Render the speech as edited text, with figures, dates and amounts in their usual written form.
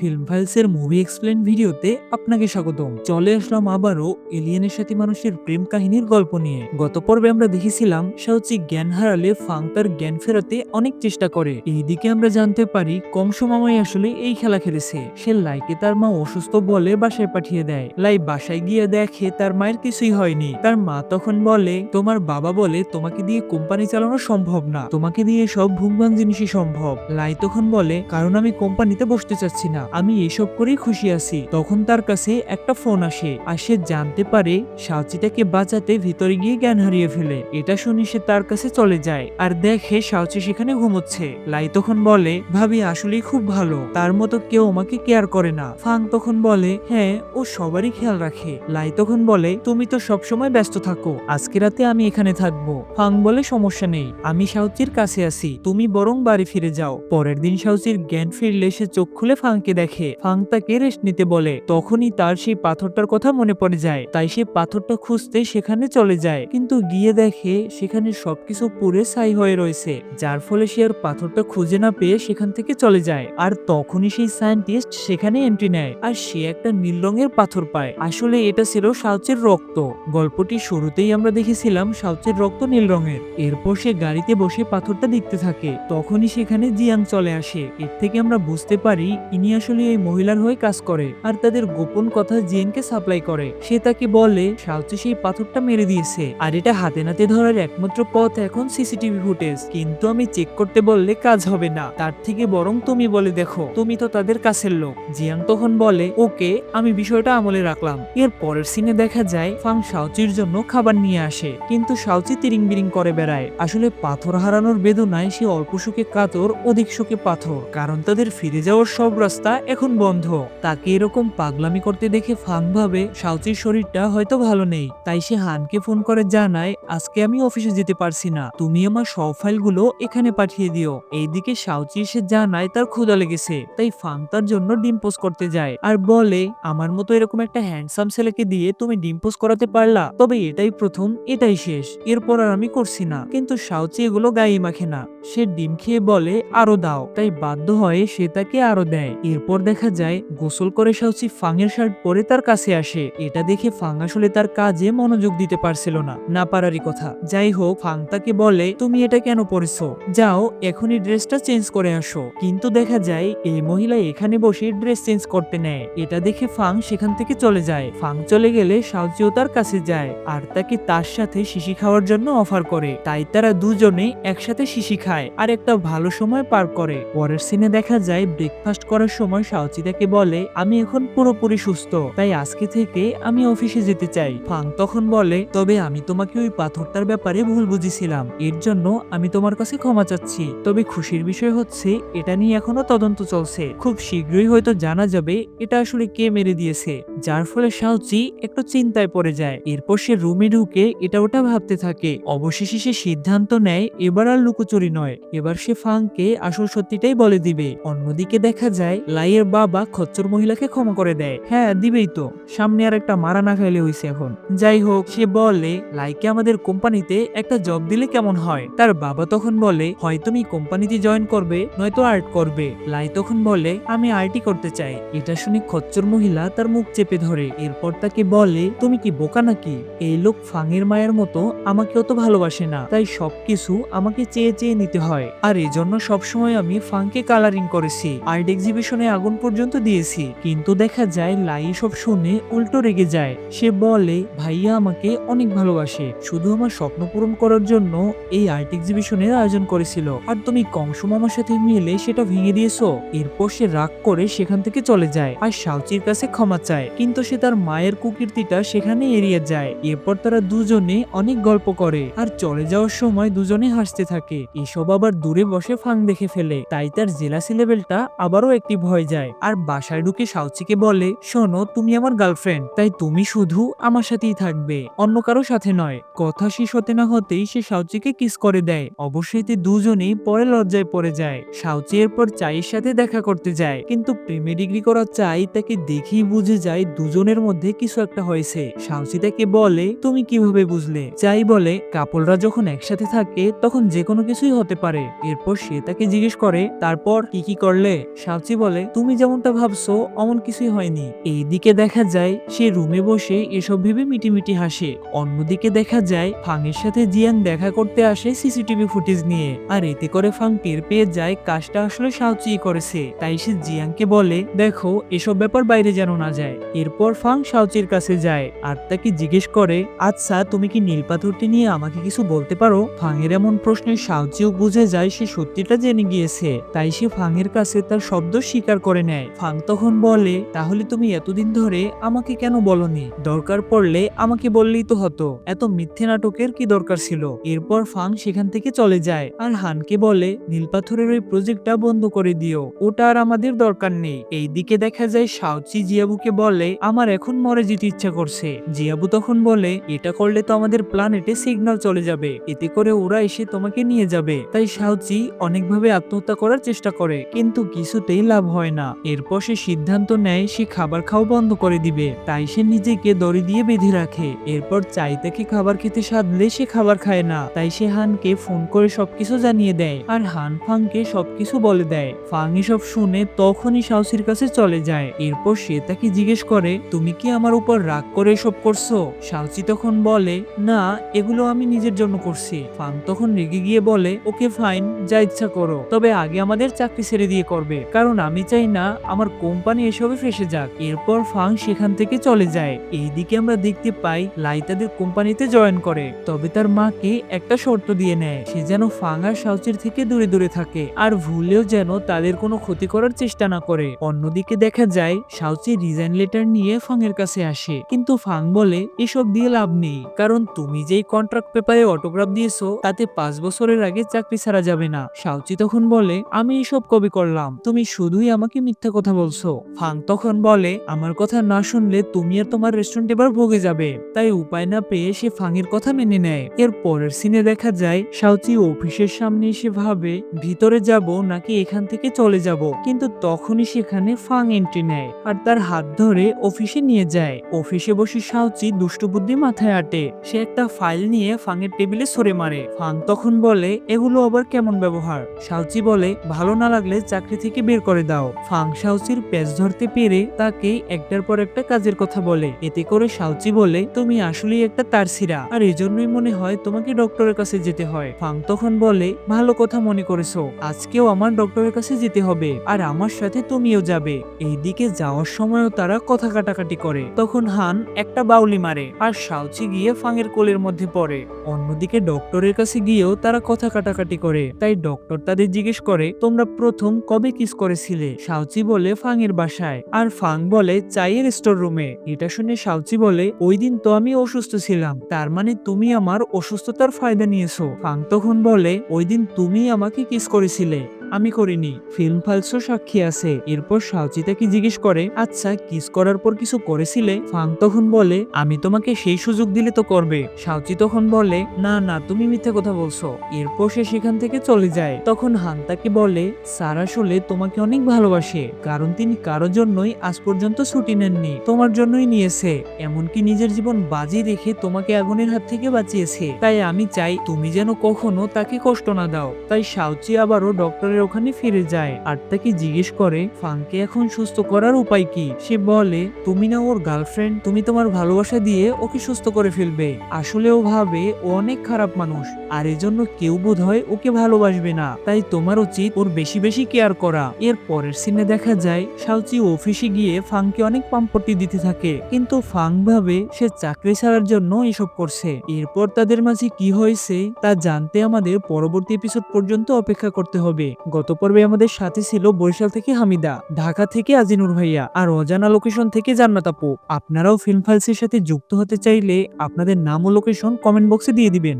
Film ফাইলসের movie explain ভিডিওতে আপনাকে স্বাগতম। চলে আসলাম আবারও এলিয়েনের সাথে মানুষের প্রেম কাহিনীর গল্প নিয়ে। গত পর্বে আমরা দেখেছিলাম শাওচি জ্ঞান হারালে ফাং তার জ্ঞান ফেরাতে অনেক চেষ্টা করে। এইদিকে আমরা জানতে পারি কংসো মামাই আসলে এই খেলা খেলেছে। সে লাইকে তার মা অসুস্থ বলে বাসায় পাঠিয়ে দেয়। লাই বাসায় গিয়ে দেখে তার মায়ের কিছুই হয়নি। তার মা তখন বলে, তোমার বাবা বলে তোমাকে দিয়ে কোম্পানি চালানো সম্ভব না, তোমাকে দিয়ে সব ভুংভাং জিনিসই সম্ভব। লাই তখন বলে, কারণ আমি কোম্পানিতে বসতে চাচ্ছি না, আমি এসব করেই খুশি আছি। তখন তার কাছে একটা ফোন আসে আর সে জানতে পারে শাওচিটাকে বাঁচাতে ভিতরে গিয়ে জ্ঞান হারিয়ে ফেলে। এটা শুনে সে তার কাছে চলে যায় আর দেখে শাওচি সেখানে ঘুমোচ্ছে। লাই তখন বলে, ভাবি আসলেই খুব ভালো, তার মতো কেউ আমাকে কেয়ার করে না। ফাং তখন বলে, হ্যাঁ ও সবারই খেয়াল রাখে। লাই তখন বলে, তুমি তো সবসময় ব্যস্ত থাকো, আজকে রাতে আমি এখানে থাকবো। ফাং বলে, সমস্যা নেই, আমি শাওচির কাছে আছি, তুমি বরং বাড়ি ফিরে যাও। পরের দিন শাওচির জ্ঞান ফিরলে সে চোখ খুলে ফাংকে দেখে। ফাং তাকে রেস্ট নিতে বলে। তখনই তার সেই পাথরটার কথা মনে পড়ে যায়, তাই সে পাথরটা খুঁজতে সেখানে চলে যায়। কিন্তু গিয়ে দেখে সেখানে সবকিছু পুড়ে ছাই হয়ে রয়েছে, যার ফলে সে আর পাথরটা খুঁজে না পেয়ে সেখান থেকে চলে যায়। আর তখনই সেই সায়েন্টিস্ট সেখানে এন্ট্রি নেয় আর সে একটা নীল রঙের পাথর পায়। আসলে এটা ছিল শাওচির রক্ত। গল্পটি শুরুতেই আমরা দেখেছিলাম শাওচির রক্ত নীল রঙের। এরপর সে গাড়িতে বসে পাথরটা দেখতে থাকে। তখনই সেখানে জিয়াং চলে আসে। এর থেকে আমরা বুঝতে পারি ইনি আসলে এই মহিলার হয়ে কাজ করে আর তাদের গোপন কথা জিয়ানকে সাপ্লাই করে। সে তাকে বলে শাওচি সেই পাথরটা মেরে দিয়েছে আর এটা হাতে নাতে ধরার একমাত্র পথ এখন সিসিটিভি ফুটেজ। কিন্তু আমি চেক করতে বললে কাজ হবে না, তার থেকে বরং তুমি বলে দেখো, তুমি তো তাদের কাছের লোক। জিয়াং তখন বলে, ওকে, আমি বিষয়টা আমলে রাখলাম। এর পরের সিনে দেখা যায় ফাং শাওচির জন্য খাবার নিয়ে আসে, কিন্তু শাওচি তিরিং বিরিং করে বেড়ায়। আসলে পাথর হারানোর বেদনায় সে অল্প সুখে কাতর, অধিক সুখে পাথর, কারণ তাদের ফিরে যাওয়ার সব রাস্তা এখন বন্ধ। তাকে এরকম পাগলামি করতে দেখে ফাং ভাবে শাওচির শরীরটা হয়তো ভালো নেই, তাই সে হানকে ফোন করে জানায়, আজকে আমি অফিসে যেতে পারছি না, তুমি আমার সব ফাইলগুলো এখানে পাঠিয়ে দিও। এইদিকে শাওচি এসে জানায় তার ক্ষুধা লেগেছে, তাই ফাং তার জন্য ডিম পোস্ট করতে যায় আর বলে, আমার মতো এরকম একটা হ্যান্ডসাম ছেলেকে দিয়ে তুমি ডিম পোস্ট করাতে পারলা, তবে এটাই প্রথম, এটাই শেষ, এরপর আর আমি করছি না। কিন্তু শাওচি এগুলো গায়ে মাখে না, সে ডিম খেয়ে বলে আরো দাও, তাই বাধ্য হয়ে সে তাকে আরো দেয়। এরপর দেখা যায় গোসল করে শাওচি ফাংয়ের শার্ট পরে তার কাছে আসে। এটা দেখে ফাং আসলে তার কাজে মনোযোগ দিতে পারছিল না, না পারারই কথা। যাই হোক, ফাং তাকে বলে, তুমি এটা কেন পরেছো, যাও এখনই ড্রেসটা চেঞ্জ করে আসো। কিন্তু দেখা যায় এই মহিলা এখানে বসে ড্রেস চেঞ্জ করতে নেয়। এটা দেখে ফাং সেখান থেকে চলে যায়। ফাং চলে গেলে শাওচিও তার কাছে যায় আর তাকে তার সাথে শিশি খাওয়ার জন্য অফার করে। তাই তারা দুজনে একসাথে শিশি খায় আর একটা ভালো সময় পার করে। পরের সিনে দেখা যায় ব্রেকফাস্ট করার সময় শাওচি তাকে বলে, আমি এখন পুরোপুরি সুস্থ, তাই আজকে থেকে আমি অফিসে যেতে চাই। ফাং তখন বলে, তবে আমি তোমাকে ওই পাথরটার ব্যাপারে ভুল বুঝেছিলাম, এর জন্য আমি তোমার কাছে ক্ষমা চাচ্ছি। তবে খুশির বিষয় হচ্ছে এটা নিয়ে এখনো তদন্ত চলছে, খুব শীঘ্রই হয়তো জানা যাবে এটা আসলে কে মেরে দিয়েছে, যার ফলে শাওচি একটু চিন্তায় পড়ে যায়। এরপর সে রুমে ঢুকে এটা ওটা ভাবতে থাকে। অবশেষে সে সিদ্ধান্ত নেয় এবার আর লুকোচুরি নয়, এবার সে ফাংকে আসল সত্যিটাই বলে দিবে। অন্যদিকে দেখা যায় লাইয়ের বাবা খচ্চর মহিলাকে ক্ষমা করে দেয়। হ্যাঁ দিবেই তো, সামনে আর একটা মারা না খাইলে হইছে এখন। যাই হোক, সে বলে লাইকে আমাদের কোম্পানিতে একটা জব দিলে কেমন হয়। তার বাবা তখন বলে, হয় তুমি কোম্পানিতে জয়েন করবে নয়তো আর্ট করবে। লাই তখন বলে, আমি আর্টই করতে চাই। এটা শুনে খচ্চর মহিলা তার মুখ চেপে ধরে। এরপর তাকে বলে, তুমি কি বোকা নাকি, এই লোক ফাংয়ের মায়ের মতো আমাকে অত ভালোবাসে না, তাই সবকিছু আমাকে চেয়ে চেয়ে নিতে হয়। আর এজন্য সবসময় আমি ফাংকে কালারিং করেছি, আর্ট এক্সিবিশনে আগুন পর্যন্ত দিয়েছি। কিন্তু দেখা যায় লাই সব শুনে উল্টো রেগে যায়। সে বলে, ভাইয়া আমাকে অনেক ভালোবাসে, শুধু আমার স্বপ্ন পূরণ করার জন্য এই আর্ট এক্সিবিশনের আয়োজন করেছিল, আর তুমি কংসো মামার সাথে মিলে সেটা ভেঙে দিয়েছো। এরপর সে রাগ করে সেখান থেকে চলে যায় আর শাওচির কাছে ক্ষমা চায়, কিন্তু সে তার মায়ের কুকীর্তিটা সেখানে এড়িয়ে যায়। এরপর তারা দুজনে অনেক গল্প করে আর চলে যাওয়ার সময় দুজনে হাসতে থাকে। এসব আবার দূরে বসে ফাং দেখে ফেলে, তাই তার জেলাসি লেভেলটা আবারও একটি হয়ে যায়। আর বাসায় ঢুকে শাওচিকে বলে, শোনো তুমি আমার গার্লফ্রেন্ড, তাই তুমি শুধু আমার সাথেই থাকবে, অন্য কারো সাথে নয়। কথা শেষ হতে না হতেই সে শাওচিকে কিস করে দেয়। অবশ্যই দুজনেই পরে লজ্জায় পড়ে যায়। শাওচি এরপর চাইয়ের সাথে দেখা করতে যায়, কিন্তু প্রেমে ডিগ্রি করা চাই তাকে দেখেই বুঝে যায় দুজনের মধ্যে কিছু একটা হয়েছে। শাওচি তাকে বলে, তুমি কিভাবে বুঝলে। চাই বলে, কাপলরা যখন একসাথে থাকে তখন যে কোনো কিছুই হতে পারে। এরপর সে তাকে জিজ্ঞেস করে, তারপর কি কি করলে। শাওচি বলে, তুমি যেমনটা ভাবছো অমন কিছুই হয়নি। এইদিকে দেখা যায় সে রুমে বসে এসব ভেবে মিটিমিটি হাসে। অন্যদিকে দেখা যায় ফাংয়ের সাথে জিয়াং দেখা করতে আসে সিসিটিভি ফুটেজ নিয়ে, আর এতে করে ফাং টের পেয়ে যায় কাজটা আসলে শাওচি করেছে। তাই সে জিয়াংকে বলে, দেখো এসব ব্যাপার বাইরে যেন না যায়। এরপর ফাং শাওচির কাছে যায় আর তাকে জিজ্ঞেস করে, আচ্ছা তুমি কি নীল পাথরটি নিয়ে আমাকে কিছু বলতে পারো? ফাংয়ের এমন প্রশ্নে শাওচিও বুঝে যায় সে সত্যিটা জেনে গিয়েছে। তাই সে ফাংয়ের কাছে তার শব্দ স্বীকার করে নেয়। ফাং তখন বলে, তাহলে তুমি এতদিন ধরে আমাকে কেন বলনি? দরকার পড়লে আমাকে বললেই তো হতো, এত মিথ্যে নাটকের কি দরকার ছিল? এরপর ফাং সেখান থেকে চলে যায় আর হানকে বলে, নীলপাথরের ওই প্রজেক্টটা বন্ধ করে দিও, ওটা আর আমাদের দরকার নেই। এইদিকে দেখা যায় শাওচি জিয়াবুকে বলে, আমার এখন মরে যেতে ইচ্ছা করছে। জিয়াবু তখন বলে, এটা করলে তো আমাদের প্ল্যানেটে সিগন্যাল চলে যাবে, এতে করে ওরা এসে তোমাকে নিয়ে যাবে। তাই শাওচি অনেকভাবে আত্মহত্যা করার চেষ্টা করে, কিন্তু কিছুতেই লাভ হয় না। এরপর সে সিদ্ধান্ত নেয় সে খাবার খাওয়া বন্ধ করে দিবে। তাই সে নিজেকে দড়ি দিয়ে বেঁধে রাখে। এরপর চাইতাকে খাবার খেতে সাধলে সে খাবার খায় না। তাই সে হানকে ফোন করে সবকিছু জানিয়ে দেয় আর হান ফাংকে সবকিছু বলে দেয়। ফাং এসব শুনে তখনই শাওচির কাছে চলে যায়। এরপর সে তাকে জিজ্ঞেস করে, তুমি কি আমার উপর রাগ করে এসব করছো? শাওচি তখন বলে, না, এগুলো আমি নিজের জন্য করছি। ফাং তখন রেগে গিয়ে বলে, ওকে ফাইন, যা ইচ্ছা করো, তবে আগে আমাদের চাকরি ছেড়ে দিয়ে করবে, কারণ আমি চাই না আমার কোম্পানি এসবে ফেসে যাক। এরপর ফাং সেখান থেকে চলে যায়। এইদিকে আমরা দেখতে পাই লাই তাদের কোম্পানিতে জয়েন করে, তবে তার মাকে একটা শর্ত দিয়ে নেয়, সে যেন ফাং আর শাওচির থেকে দূরে দূরে থাকে আর ভুলেও যেন তাদের কোনো ক্ষতি করার চেষ্টা না করে। অন্যদিকে দেখা যায় শাওচি রিজাইন লেটার নিয়ে ফাং এর কাছে আসে, কিন্তু ফাং বলে, এসব দিয়ে লাভ নেই, কারণ তুমি যেই কন্ট্রাক্ট পেপারে অটোগ্রাফ দিয়েছো তাতে 5 বছরের আগে চাকরি ছাড়া যাবে না। শাওচি তখন বলে, আমি এসব কবে করলাম? তুমি শুধুই আমাকে মিথ্যা কথা বলছো। ফাং তখন বলে, আমার কথা না শুনলে তুমি আর তোমার রেস্টুরেন্ট এবার ভোগে যাবে। তাই উপায় না পেয়ে সে ফাংয়ের কথা মেনে নেয়। এর পরের সিনে দেখা যায় শাওচি অফিসের সামনে এসে ভাবে ভিতরে যাব নাকি এখান থেকে চলে যাব, কিন্তু তখনই সেখানে ফাং এন্ট্রি নেয় আর তার হাত ধরে অফিসে নিয়ে যায়। অফিসে বসে শাওচি দুষ্টু বুদ্ধি মাথায় আটে, সে একটা ফাইল নিয়ে ফাংয়ের টেবিলে ছুঁড়ে মারে। ফাং তখন বলে, এগুলো আবার কেমন ব্যবহার? শাওচি বলে, ভালো না লাগলে চাকরি থেকে বের করে দাও। ফাং শাওচির পেঁচ ধরতে পেরে তাকে একটার পর একটা কাজের কথা বলে। এতে করে শাওচি বলে, তুমি আসলেই একটা তারছিরা, আর এজন্যই মনে হয় তোমাকে ডক্টরের কাছে যেতে হয়। ফাং তখন বলে, ভালো কথা মনে করেছো, আজকেও আমার ডক্টরের কাছে যেতে হবে, আর আমার সাথে তুমিও যাবে। এইদিকে যাওয়ার সময়ও তারা কথা কাটাকাটি করে। তখন হান একটা বাউলি মারে আর শাওচি গিয়ে ফাংয়ের কোলের মধ্যে পড়ে। অন্যদিকে ডক্টরের কাছে গিয়েও তারা কথা কাটাকাটি করে। তাই ডক্টর তাদের জিজ্ঞেস করে, তোমরা প্রথম কবে কিস করেছিলে? শাওচি বলে, ফাংয়ের বাসায়। আর ফাং বলে, চাইয়ের স্টোর রুমে। এটা শুনে শাওচি বলে, ওই দিন তো আমি অসুস্থ ছিলাম, তার মানে তুমি আমার অসুস্থতার ফায়দা নিয়েছো। ফাং তখন বলে, ওই দিন তুমি আমাকে কিস করেছিলে, আমি করিনি, ফিল্ম ফাইলসও সাক্ষী আছে। এরপর শাওচি তাকে জিজ্ঞেস করে, আচ্ছা কিস করার পর কিছু করেছিলে? ফাং তখন বলে, আমি তোমাকে সেই সুযোগ দিলে তো করবে। শাওচি তখন বলে, না না, তুমি মিথ্যে কথা বলছো। এরপর সে সেখান থেকে চলে যায়। তখন হান তাকে বলে, স্যার আসলে তোমাকে অনেক ভালোবাসে, কারণ তিনি কারোর জন্যই আজ পর্যন্ত ছুটি নেননি, তোমার জন্যই নিয়েছে, এমনকি নিজের জীবন বাজি রেখে তোমাকে আগুনের হাত থেকে বাঁচিয়েছে। তাই আমি চাই তুমি যেন কখনো তাকে কষ্ট না দাও। তাই শাওচি আবারও ডক্টরের ওখানে ফিরে যায় আর তাকে জিজ্ঞেস করে, ফাংকে এখন সুস্থ করার উপায় কি? সে বলে, তুমি না ওর গার্লফ্রেন্ড, তুমি তোমার ভালোবাসা দিয়ে ওকে সুস্থ করে ফেলবে। আসলে ও ভাবে ও অনেক খারাপ মানুষ, আর এজন্য কেউ বোধহয় ওকে ভালোবাসবে না। তাই তোমার উচিত ওর বেশি বেশি কেয়ার করা। এর পরের সিনে দেখা যায় শাওচি অফিসে গিয়ে ফাংকে অনেক পাম্পটি দিতে থাকে, কিন্তু ফাং ভাবে সে চাকরি ছাড়ার জন্য এসব করছে। এরপর তাদের মাঝে কি হয়েছে তা জানতে আমাদের পরবর্তী এপিসোড পর্যন্ত অপেক্ষা করতে হবে। গত পর্বে আমাদের সাথে ছিল বরিশাল থেকে হামিদা, ঢাকা থেকে আজিনুর ভাইয়া, আর অজানা লোকেশন থেকে জান্নাত আপু। আপনারাও ফিল্ম ফাইলসের সাথে যুক্ত হতে চাইলে আপনাদের নাম ও লোকেশন কমেন্ট বক্সে দিয়ে দিবেন।